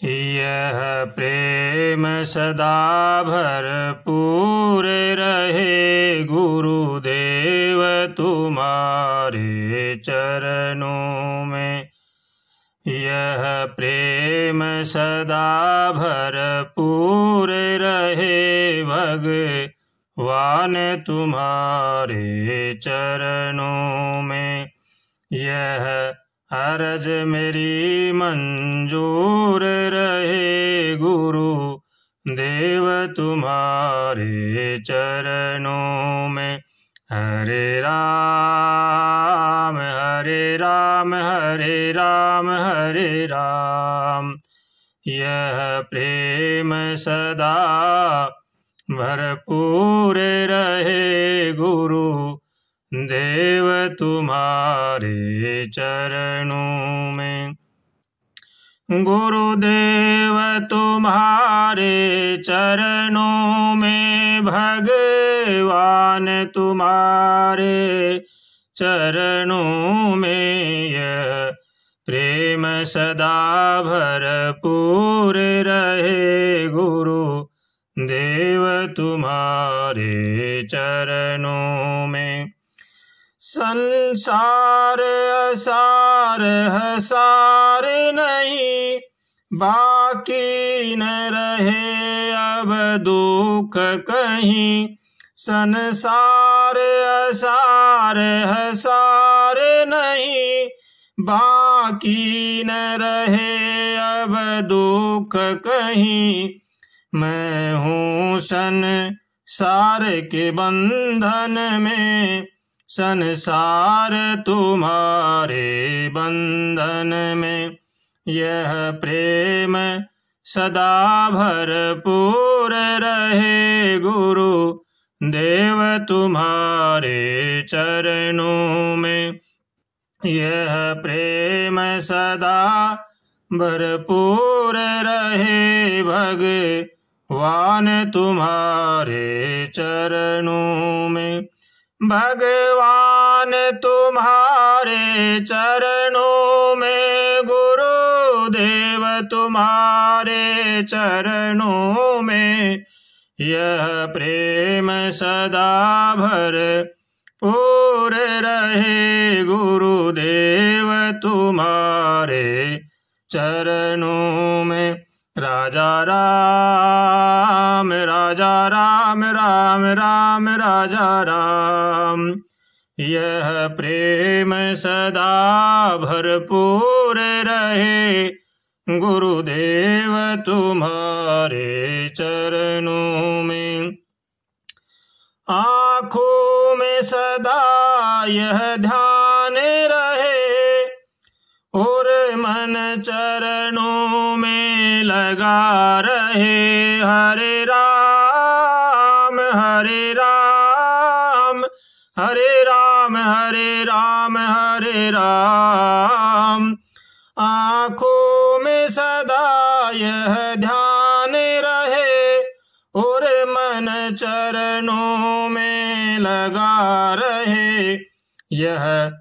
यह प्रेम सदा भरपूर रहे गुरुदेव तुम्हारे चरणों में। यह प्रेम सदा भरपूर रहे भगवान तुम्हारे चरणों में। यह अर्ज मेरी मंजूर रहे गुरु देव तुम्हारे चरणों में। हरे राम हरे राम हरे राम हरे राम। यह प्रेम सदा भरपूर रहे गुरु देव तुम्हारे चरणों में। गुरुदेव तुम्हारे चरणों में भगवान तुम्हारे चरणों में। यह प्रेम सदा भरपूर रहे गुरु देव तुम्हारे चरणों में। संसार असार हसार नहीं, बाकी न रहे अब दुख कहीं। संसार असार हसार नहीं, बाकी न रहे अब दुख कहीं। मैं हूँ संसार के बंधन में, संसार तुम्हारे बंधन में। यह प्रेम सदा भरपूर रहे गुरु देव तुम्हारे चरणों में। यह प्रेम सदा भरपूर रहे भगवान तुम्हारे चरणों में। भगवान तुम्हारे चरणों में, गुरुदेव तुम्हारे चरणों में। यह प्रेम सदा भरपूर रहे गुरुदेव तुम्हारे चरणों में। राजा राम राजा राम राम राम राजा राम। यह प्रेम सदा भरपूर रहे गुरुदेव तुम्हारे चरणों में। आँखों में सदा यह ध्यान रहे और मन चरणों में लगा रहे। हरे राम हरे राम हरे राम हरे राम हरे राम। आँखों में सदा यह ध्यान रहे और मन चरणों में लगा रहे। यह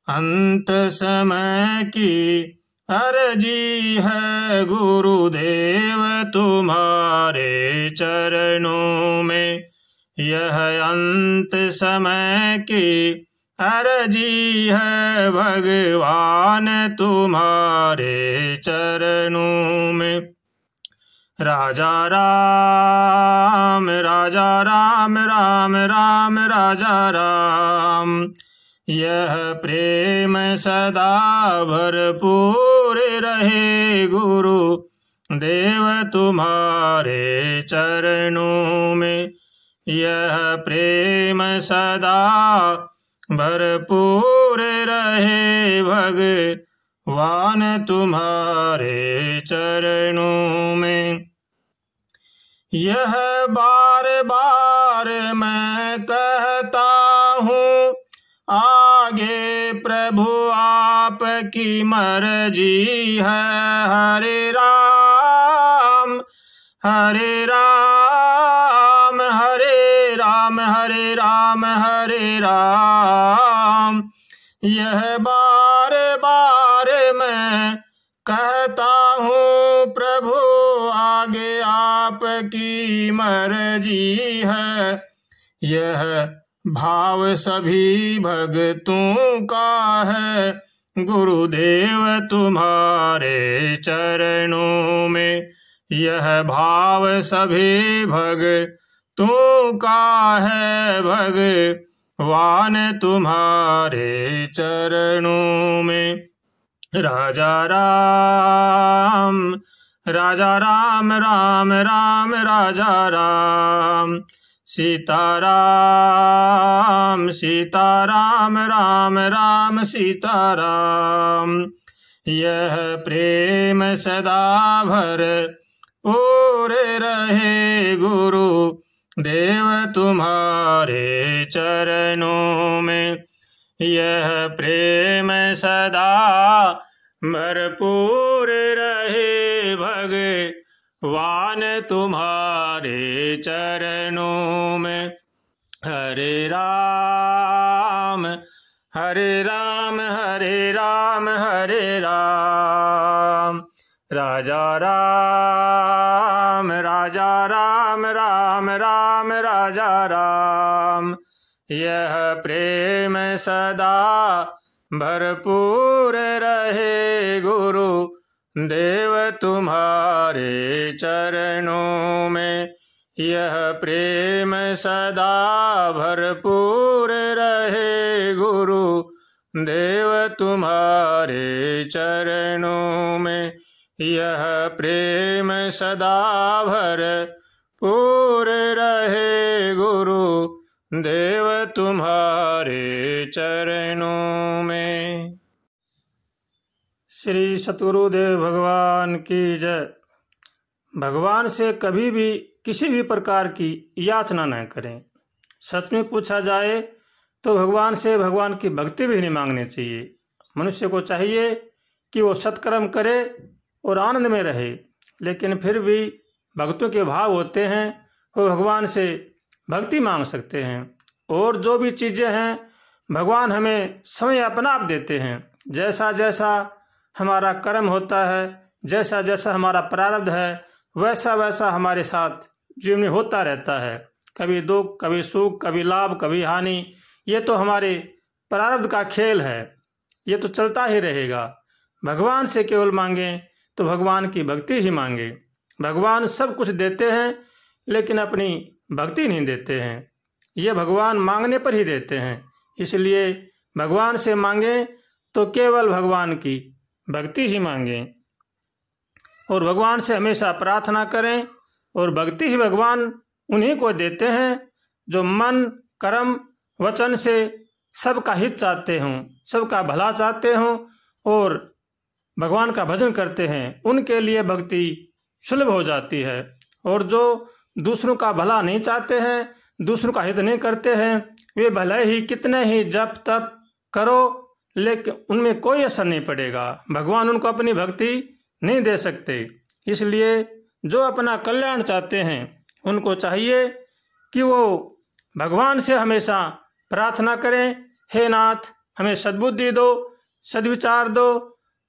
अंत समय की अर्जी है गुरुदेव तुम्हारे चरणों में। यह अंत समय की अर्जी है भगवान तुम्हारे चरणों में। राजा राम राजा राम राम राम राजा राम। यह प्रेम सदा भरपूर रहे गुरु देव तुम्हारे चरणों में। यह प्रेम सदा भरपूर रहे भगवान तुम्हारे चरणों में। यह बार बार मैं कहता हूँ, आगे प्रभु आपकी मर्जी है। हरे राम हरे राम हरे राम हरे राम हरे राम। यह बार बार मैं कहता हूँ, प्रभु आगे आपकी मर्जी है। यह भाव सभी भक्तों का है, गुरुदेव तुम्हारे चरणों में। यह भाव सभी भक्तों का है, भगवान तुम्हारे चरणों में। राजा राम राम राम राजा राम, सीता राम राम राम सीता राम। यह प्रेम सदा भर पूरे रहे, गुरु देव तुम्हारे चरणों में। यह प्रेम सदा भरपूर रहे, भगवान तुम्हारे चरणों में। हरे राम हरे राम हरे राम हरे राम, राजा राम राम राम राजा राम। यह प्रेम सदा भरपूर रहे, गुरु देव तुम्हारे चरणों में। यह प्रेम सदा भरपूर रहे, गुरु देव तुम्हारे चरणों में। यह प्रेम सदा भरपूर रहे, गुरु देव तुम्हारे चरणों में। श्री सतगुरुदेव भगवान की जय। भगवान से कभी भी किसी भी प्रकार की याचना न करें। सच में पूछा जाए तो भगवान से भगवान की भक्ति भी नहीं मांगनी चाहिए। मनुष्य को चाहिए कि वो सत्कर्म करे और आनंद में रहे, लेकिन फिर भी भक्तों के भाव होते हैं, वो भगवान से भक्ति मांग सकते हैं। और जो भी चीज़ें हैं भगवान हमें समय अपना आप देते हैं। जैसा जैसा हमारा कर्म होता है, जैसा जैसा हमारा प्रारब्ध है, वैसा वैसा हमारे साथ जीवन में होता रहता है। कभी दुख, कभी सुख, कभी लाभ, कभी हानि। ये तो हमारे प्रारब्ध का खेल है, ये तो चलता ही रहेगा। भगवान से केवल मांगें तो भगवान की भक्ति ही मांगे। भगवान सब कुछ देते हैं लेकिन अपनी भक्ति नहीं देते हैं, ये भगवान मांगने पर ही देते हैं। इसलिए भगवान से मांगें तो केवल भगवान की भक्ति ही मांगें और भगवान से हमेशा प्रार्थना करें। और भक्ति ही भगवान उन्हीं को देते हैं जो मन, कर्म, वचन से सबका हित चाहते हों, सबका भला चाहते हों और भगवान का भजन करते हैं। उनके लिए भक्ति सुलभ हो जाती है। और जो दूसरों का भला नहीं चाहते हैं, दूसरों का हित नहीं करते हैं, वे भले ही कितने ही जप तप करो लेकिन उनमें कोई असर नहीं पड़ेगा। भगवान उनको अपनी भक्ति नहीं दे सकते। इसलिए जो अपना कल्याण चाहते हैं उनको चाहिए कि वो भगवान से हमेशा प्रार्थना करें, हे नाथ हमें सद्बुद्धि दो, सद्विचार दो,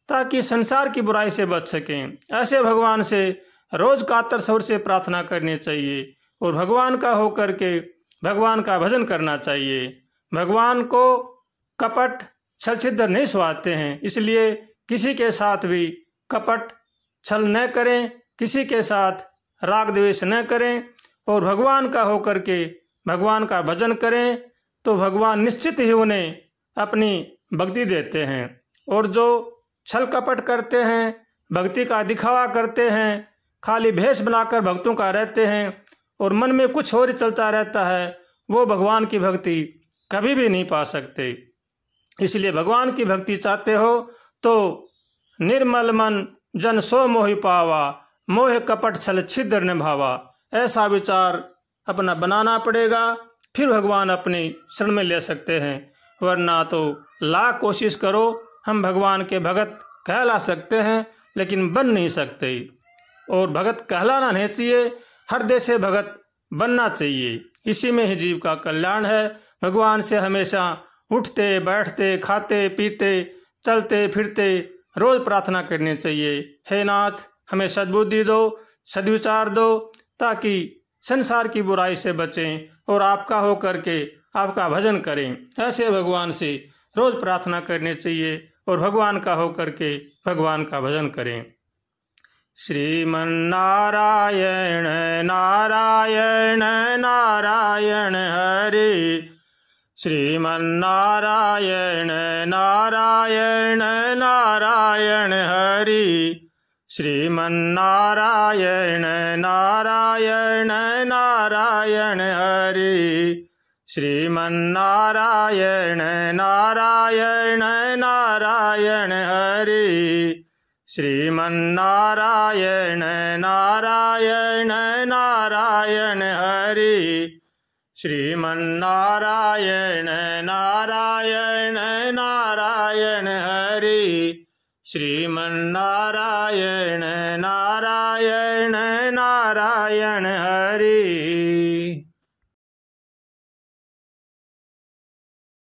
ताकि संसार की बुराई से बच सकें। ऐसे भगवान से रोज कातर स्वर से प्रार्थना करनी चाहिए और भगवान का होकर के भगवान का भजन करना चाहिए। भगवान को कपट छल छिद्र नहीं सुहाते हैं, इसलिए किसी के साथ भी कपट छल न करें, किसी के साथ राग द्वेष न करें और भगवान का होकर के भगवान का भजन करें तो भगवान निश्चित ही उन्हें अपनी भक्ति देते हैं। और जो छल कपट करते हैं, भक्ति का दिखावा करते हैं, खाली भेष बनाकर भक्तों का रहते हैं और मन में कुछ और ही चलता रहता है, वो भगवान की भक्ति कभी भी नहीं पा सकते। इसलिए भगवान की भक्ति चाहते हो तो निर्मल मन जन सो मोहि पावा, मोह कपट छल छिद्र न भावा। ऐसा विचार अपना बनाना पड़ेगा, फिर भगवान अपनी शरण में ले सकते हैं। वरना तो लाख कोशिश करो, हम भगवान के भगत कहला सकते हैं लेकिन बन नहीं सकते। और भगत कहलाना नहीं चाहिए, हृदय से भगत बनना चाहिए। इसी में ही जीव का कल्याण है। भगवान से हमेशा उठते बैठते खाते पीते चलते फिरते रोज प्रार्थना करनी चाहिए, हे नाथ हमें सद्बुद्धि दो, सद्विचार दो, ताकि संसार की बुराई से बचें और आपका हो करके आपका भजन करें। ऐसे भगवान से रोज प्रार्थना करनी चाहिए और भगवान का हो करके भगवान का भजन करें। श्रीमन्नारायण नारायण नारायण हरि, श्रीमन्नारायण नारायण नारायण हरि, श्रीमन्नारायण नारायण नारायण हरि, श्रीमन्नारायण नारायण नारायण हरि, श्रीमन्नारायण नारायण नारायण हरि, श्रीमन्नारायण नारायण नारायण हरि, श्रीमन्नारायण नारायण नारायण हरि।